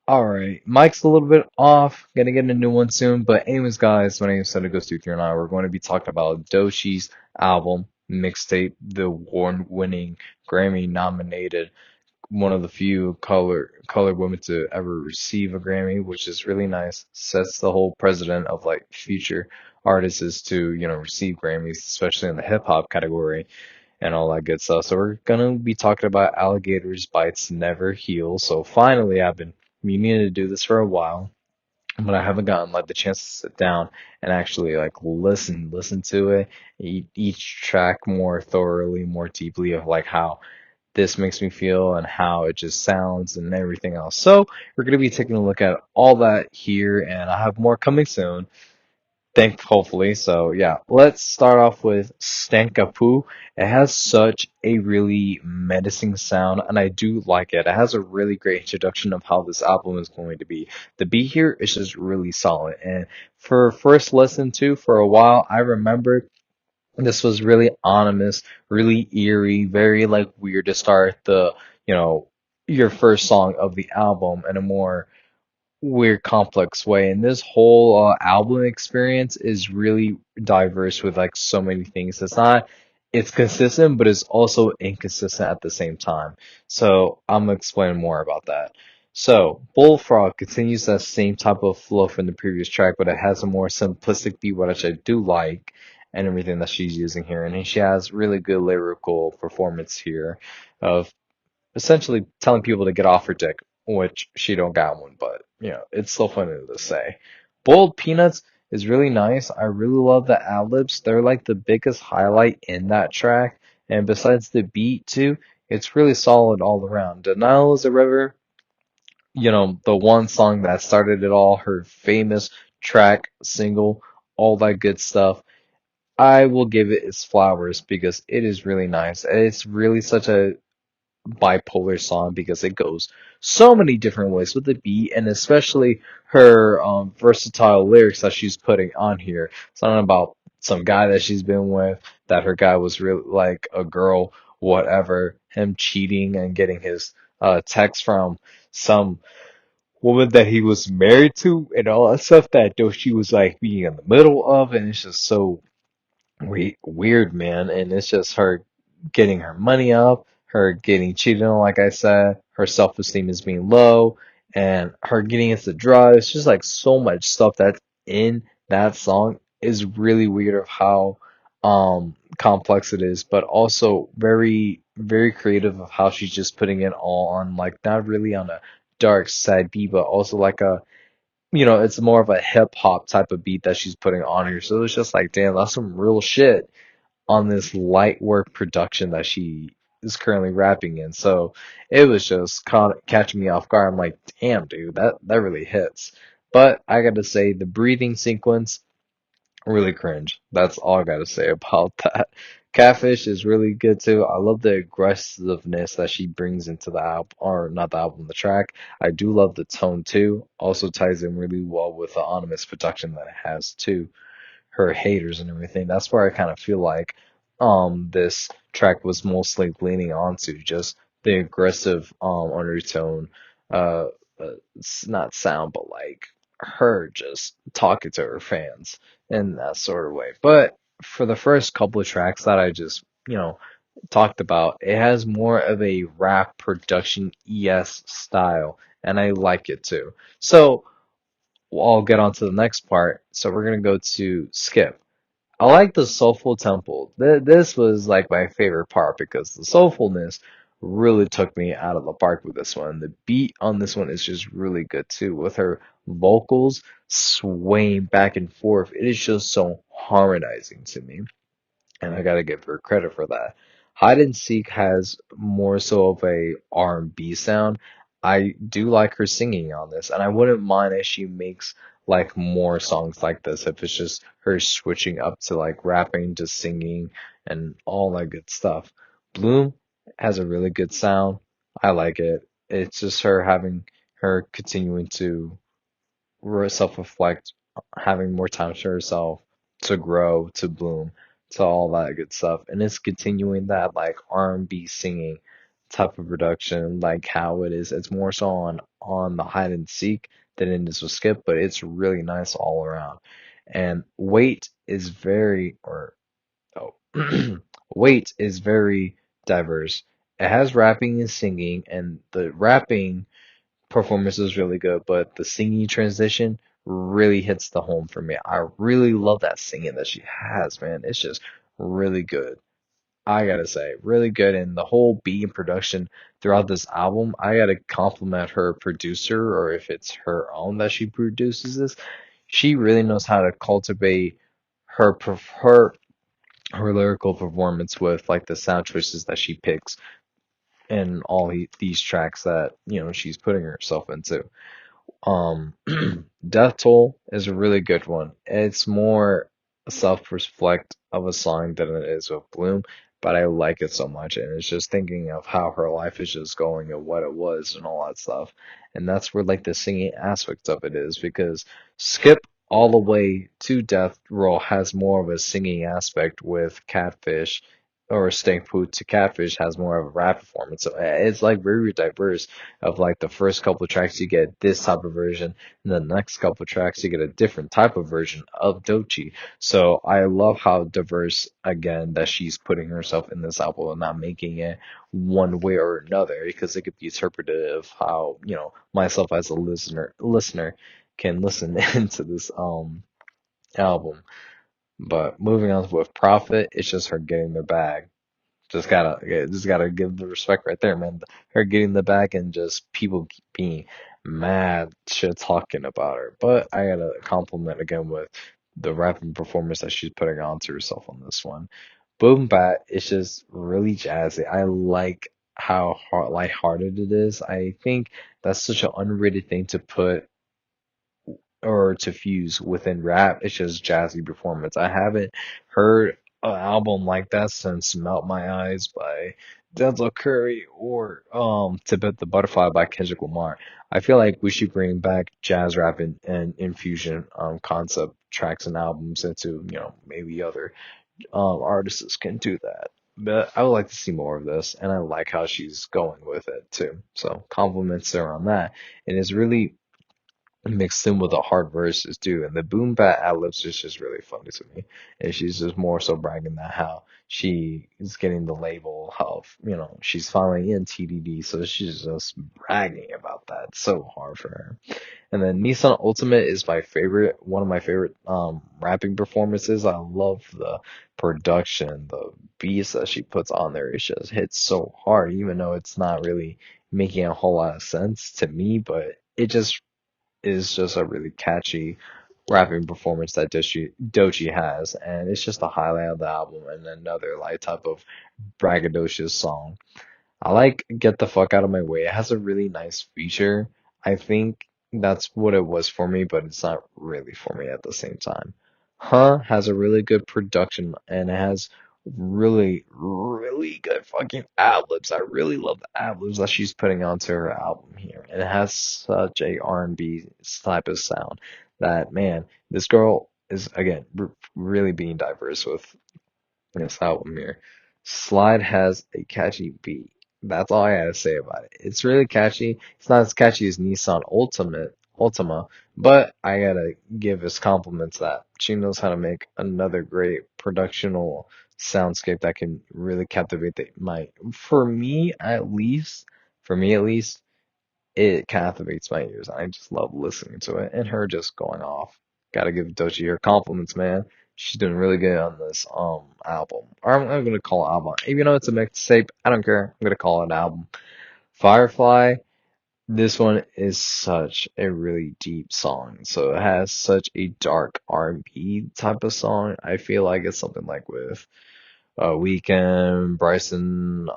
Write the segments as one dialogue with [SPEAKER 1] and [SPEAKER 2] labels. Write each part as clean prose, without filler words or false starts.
[SPEAKER 1] All right, mic's a little bit off. Gonna get a new one soon. But anyways, guys, my name is Goes and I. We're going to be talking about Doshi's album mixtape, the award-winning, Grammy-nominated, one of the few colored women to ever receive a Grammy, which is really nice. Sets the whole precedent of like future artists to receive Grammys, especially in the hip hop category and all that good stuff. So we're gonna be talking about Alligator's Bites Never Heal. So finally, I've been meaning to do this for a while, but I haven't gotten like the chance to sit down and actually like listen to it, each track more thoroughly, more deeply of like how this makes me feel and how it just sounds and everything else. So we're gonna be taking a look at all that here, and I have more coming soon. Think hopefully. So yeah, let's start off with Stankapu. It has such a really menacing sound, and I do like it. It has a really great introduction of how this album is going to be. The beat here is just really solid, and for first listen to for a while, I remember this was really ominous, really eerie, very like weird to start the you know your first song of the album in a more weird, complex way. And this whole album experience is really diverse with like so many things. It's consistent, but it's also inconsistent at the same time. So I'm gonna explain more about that. So Bullfrog continues that same type of flow from the previous track, but it has a more simplistic beat, which I do like, and everything that she's using here. And she has really good lyrical performance here of essentially telling people to get off her dick, which she don't got one, but it's still funny to say. Boiled peanuts is really nice. I really love the ad libs. They're like the biggest highlight in that track. And besides the beat too, it's really solid all around. Denial is a River, the one song that started it all, her famous track, single, all that good stuff. I will give it its flowers because it is really nice. It's really such a bipolar song because it goes so many different ways with the beat and especially her versatile lyrics that she's putting on here. It's not about some guy that she's been with, that her guy was really like a girl, whatever, him cheating and getting his text from some woman that he was married to and all that stuff that though she was like being in the middle of, and it's just so weird, man. And it's just her getting her money up, her getting cheated on, like I said, her self esteem is being low, and her getting into drugs. Just like so much stuff that's in that song is really weird of how complex it is, but also very, very creative of how she's just putting it all on like not really on a dark side beat, but also like a it's more of a hip hop type of beat that she's putting on here. So it's just like, damn, that's some real shit on this light work production that she is currently rapping in. So it was just catching me off guard. I'm like, damn, dude, that really hits. But I gotta say, the breathing sequence really cringe. That's all I gotta say about that. Catfish is really good too. I love the aggressiveness that she brings into the album, or not the album, the track. I do love the tone too. Also ties in really well with the anonymous production that it has too, her haters and everything. That's where I kind of feel like this track was mostly leaning onto just the aggressive undertone, uh, it's not sound, but like her just talking to her fans in that sort of way. But for the first couple of tracks that I just talked about, it has more of a rap production ES style, and I like it too. So I'll get on to the next part. So we're gonna go to Skip. I like the soulful tempo. This was like my favorite part because the soulfulness really took me out of the park with this one. The beat on this one is just really good too, with her vocals swaying back and forth. It is just so harmonizing to me, and I gotta give her credit for that. Hide and Seek has more so of a R&B sound. I do like her singing on this, and I wouldn't mind if she makes like more songs like this, if it's just her switching up to like rapping to singing and all that good stuff. Bloom has a really good sound. I like it. It's just her continuing to self-reflect, having more time to herself, to grow, to bloom, to all that good stuff. And it's continuing that like R&B singing type of production, like how it is. It's more so on the hide and seek than it is with Skip, but it's really nice all around. And weight is very, or oh, weight is very diverse. It has rapping and singing, and the rapping performance is really good, but the singing transition really hits the home for me. I really love that singing that she has, man. It's just really good. I gotta say, really good. And the whole beat and production throughout this album, I gotta compliment her producer, or if it's her own that she produces this, she really knows how to cultivate her her lyrical performance with like the sound choices that she picks in all these tracks that she's putting herself into. Um, Death Toll is a really good one. It's more self-reflect of a song than it is with Bloom, but I like it so much, and it's just thinking of how her life is just going and what it was and all that stuff. And that's where like the singing aspect of it is, because Skip all the way to Death Roll has more of a singing aspect with Catfish, or Stay Put to Catfish has more of a rap performance. So it's like very diverse of like the first couple of tracks you get this type of version, and the next couple of tracks you get a different type of version of Dochi. So I love how diverse again that she's putting herself in this album and not making it one way or another, because it could be interpreted of how myself as a listener can listen into this album. But moving on with Profit, it's just her getting the bag. Just gotta give the respect right there, man. Her getting the bag and just people being mad shit talking about her. But I gotta compliment again with the rapping performance that she's putting on to herself on this one. Boom Bat is just really jazzy. I like how lighthearted it is. I think that's such an underrated thing to put or to fuse within rap. It's just jazzy performance. I haven't heard an album like that since Melt My Eyes by Denzel Curry, or Tibet the Butterfly by Kendrick Lamar. I feel like we should bring back jazz rap and infusion concept tracks and albums into maybe other artists can do that. But I would like to see more of this, and I like how she's going with it too. So compliments her on that. And it's really mixed in with the hard verses too. And the boom bat ad libs is just really funny to me. And she's just more so bragging that how she is getting the label of, she's finally in TDD. So she's just bragging about that. It's so hard for her. And then Nissan Ultimate is one of my favorite rapping performances. I love the production, the beats that she puts on there. It just hits so hard, even though it's not really making a whole lot of sense to me, but it just is just a really catchy rapping performance that Dochi has, and it's just a highlight of the album and another like type of braggadocious song. I like Get the Fuck Out of My Way. It has a really nice feature. I think that's what it was for me, but it's not really for me at the same time. Huh has a really good production, and it has really, really good fucking ad-libs. I really love the ad-libs that she's putting onto her album here. And it has such a R&B type of sound that, man, this girl is, again, really being diverse with this album here. Slide has a catchy beat. That's all I gotta say about it. It's really catchy. It's not as catchy as Nissan Ultima, but I gotta give his compliments that she knows how to make another great productional soundscape that can really captivate my, for me at least, it captivates my ears. I just love listening to it and her just going off. Gotta give Dochi her compliments, man. She's doing really good on this album. Or I'm gonna call it album. Even though it's a mixtape, I don't care. I'm gonna call it an album. Firefly, this one is such a really deep song. So it has such a dark R&B type of song. I feel like it's something like with Weekend, Bryson,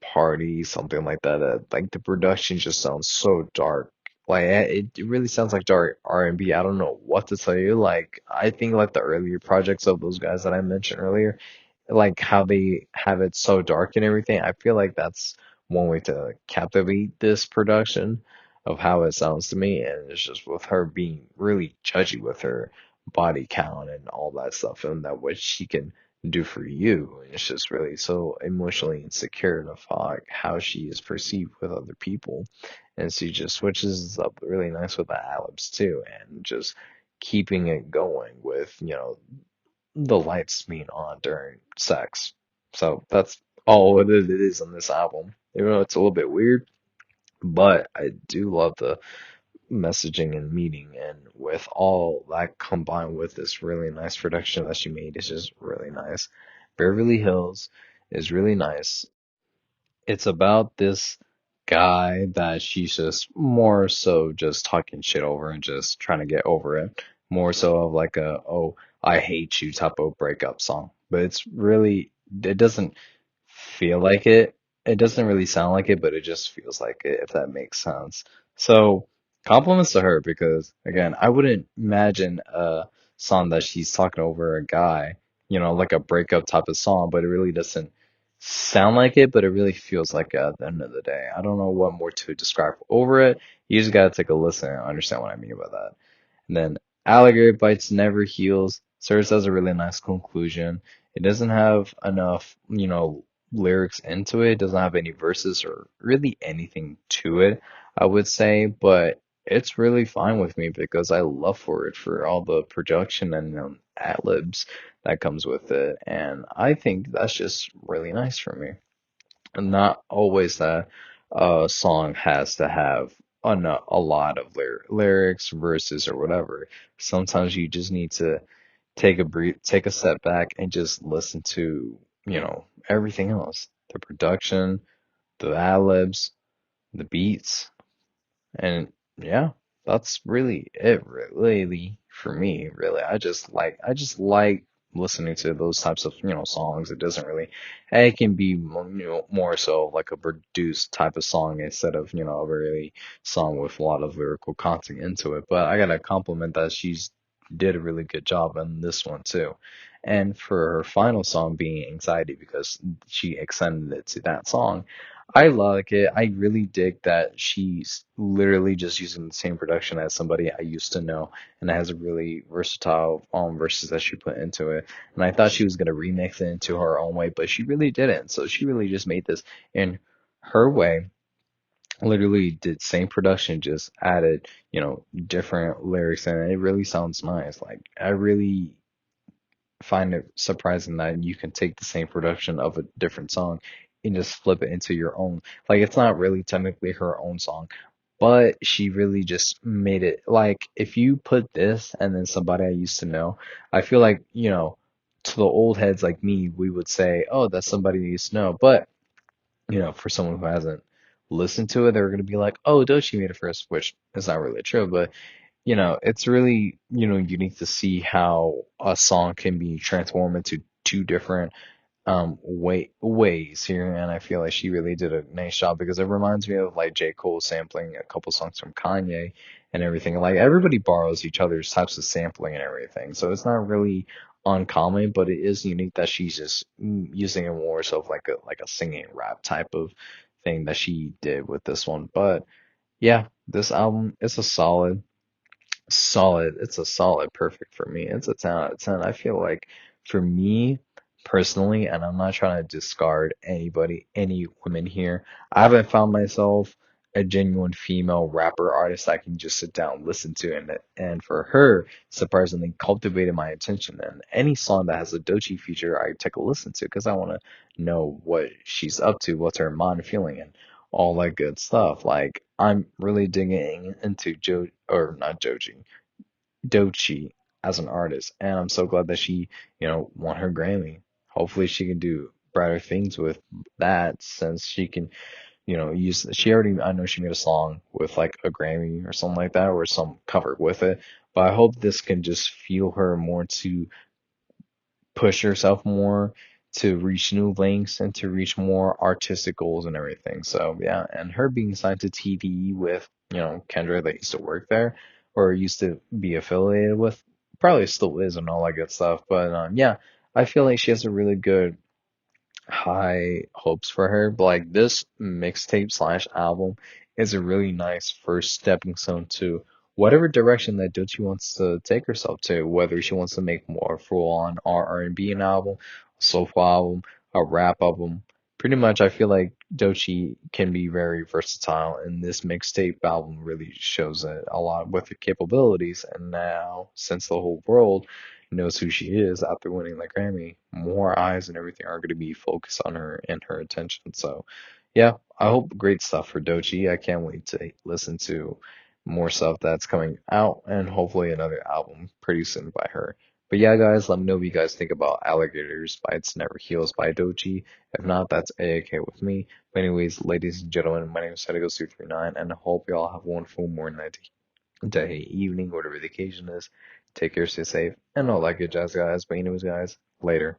[SPEAKER 1] Party, something like that. Like the production just sounds so dark. Like it really sounds like dark R&B. I don't know what to tell you. Like I think like the earlier projects of those guys that I mentioned earlier, like how they have it so dark and everything. I feel like that's one way to captivate this production of how it sounds to me. And it's just with her being really judgy with her body count and all that stuff, and that what she can do for you. It's just really so emotionally insecure of how she is perceived with other people. And she just switches up really nice with the ad-libs too, and just keeping it going with, the lights being on during sex. So that's all it is on this album. Even though it's a little bit weird, but I do love the messaging and meaning, and with all that combined with this really nice production that she made, it's just really nice. Beverly Hills is really nice. It's about this guy that she's just more so just talking shit over and just trying to get over it. More so of like a, oh, I hate you type of breakup song. But it's really, it doesn't feel like it. It doesn't really sound like it, but it just feels like it, if that makes sense. So, compliments to her because, again, I wouldn't imagine a song that she's talking over a guy, like a breakup type of song, but it really doesn't sound like it, but it really feels like it at the end of the day. I don't know what more to describe over it. You just gotta take a listen and understand what I mean by that. And then Alligator Bites Never Heals serves as a really nice conclusion. It doesn't have enough, lyrics into it. It doesn't have any verses or really anything to it, I would say, but it's really fine with me because I love for it for all the production and ad-libs that comes with it. And I think that's just really nice for me. And not always that a song has to have a lot of lyrics, verses, or whatever. Sometimes you just need to take a step back and just listen to, everything else. The production, the ad-libs, the beats, and yeah, that's really it, really, for me, really. I just like listening to those types of, songs. It doesn't really, it can be, more so like a produced type of song instead of, a really song with a lot of lyrical content into it. But I gotta compliment that she's did a really good job on this one too. And for her final song being Anxiety, because she extended it to that song, I like it. I really dig that she's literally just using the same production as somebody I used to know, and it has a really versatile verses that she put into it. And I thought she was gonna remix it into her own way, but she really didn't. So she really just made this in her way. Literally did same production, just added, different lyrics, and it really sounds nice. Like I really find it surprising that you can take the same production of a different song and just flip it into your own. Like it's not really technically her own song, but she really just made it like if you put this and then somebody I used to know, I feel like, to the old heads like me, we would say, oh, that's somebody you used to know. But, for someone who hasn't listened to it, they're going to be like, oh, Dochi made it first, which is not really true. But it's really, unique to see how a song can be transformed into two different ways here, and I feel like she really did a nice job because it reminds me of like J. Cole sampling a couple songs from Kanye and everything. Like everybody borrows each other's types of sampling and everything, so it's not really uncommon, but it is unique that she's just using it more so of like a singing rap type of thing that she did with this one. But yeah, this album is a solid. It's a solid perfect for me. It's a 10 out of 10. I feel like for me personally, and I'm not trying to discard anybody, any women here, I haven't found myself a genuine female rapper artist I can just sit down and listen to, and for her surprisingly cultivated my attention, and any song that has a Doechii feature I take a listen to because I want to know what she's up to, what's her mind feeling, and all that good stuff. Like I'm really digging into or not Joji, Doechii as an artist, and I'm so glad that she, won her Grammy. Hopefully, she can do brighter things with that, since she can, use. She already, I know she made a song with like a Grammy or something like that, or some cover with it. But I hope this can just fuel her more to push herself more, to reach new lengths and to reach more artistic goals and everything. So yeah, and her being signed to TDE with, Kendra that used to work there or used to be affiliated with, probably still is and all that good stuff. But yeah, I feel like she has a really good high hopes for her. But like this mixtape slash album is a really nice first stepping stone to whatever direction that Doechii wants to take herself to. Whether she wants to make more full on R and B an album, soulful album, a rap album. Pretty much, I feel like Doechii can be very versatile, and this mixtape album really shows it a lot with her capabilities. And now, since the whole world knows who she is after winning the Grammy, more eyes and everything are going to be focused on her and her attention. So, yeah, I hope great stuff for Doechii. I can't wait to listen to more stuff that's coming out, and hopefully another album pretty soon by her. But yeah, guys, let me know what you guys think about Alligators Bites Never Heals by Doechii. If not, that's A-OK with me. But anyways, ladies and gentlemen, my name is Sedigos239, and I hope you all have a wonderful morning, night, day, evening, whatever the occasion is. Take care, stay safe, and all that good jazz, guys. But anyways, guys, later.